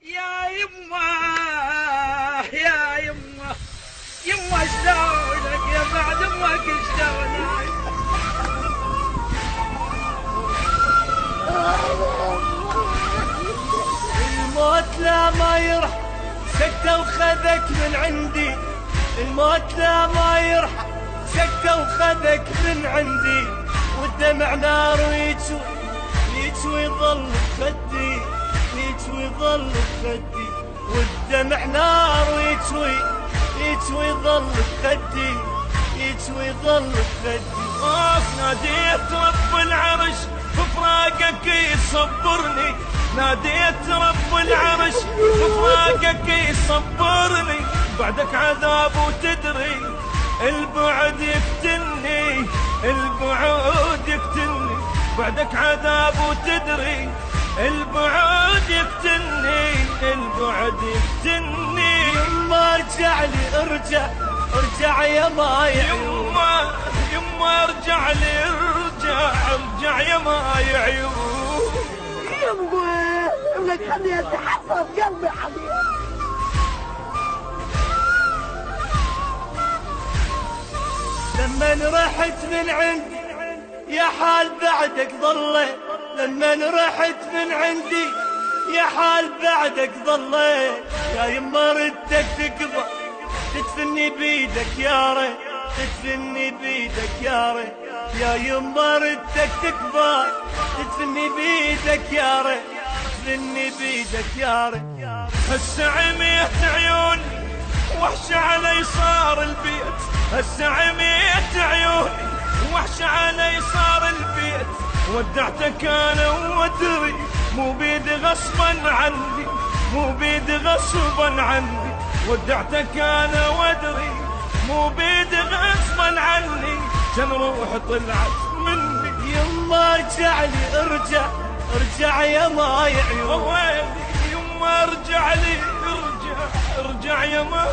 يا يما يا يما يما شلونك يا بعد امك شلونك؟ الموت لا ما يرحم سكته وخذك من عندي، الموت لا ما يرحم سكته وخذك من عندي، والدمع نار ويجوي يجوي يظل بخدي، يجوي يظل بخدي، والدمع نار ويجوي يجوي يظل بخدي، يجوي يظل بخدي. ناديت رب العرش بفراقك يصبرني، ناديت رب العرش بفراقك يصبرني، بعدك عذاب وتدري البعد يفتني، البعد يفتني، بعدك عذاب وتدري البعد يفتني، البعد يفتني. يما ارجع لي ارجع ارجع يا ماي يما يما ارجع لي ارجع ارجع يا ماي عيون. يما ابنك خليه يتحسر قلبي حبيبي. لما رحت من عندي يا حال بعدك ضليت، لما رحت من عندي يا حال بعدك ضليت، يا يما ردك تكبر تدفني بيدك يا ريت، تدفني بيدك يا ريت، يا يما ردك تكبر تدفني بيدك يا ريت، تدفني بيدك يا ريت. هسه عميت عيوني وحش علي صار البيت، هسه عميت عيوني وحش علي صار البيت، ودعتك انا وادري مو بيدي غصبا عني، مو بيدي غصبا عني، ودعتك انا وادري مو بيدي غصبا عني، كان روح طلعت مني. يما ارجع لي ارجع ارجع يا ماي عيون. ويلي يما ارجع لي ارجع ارجع يا ماي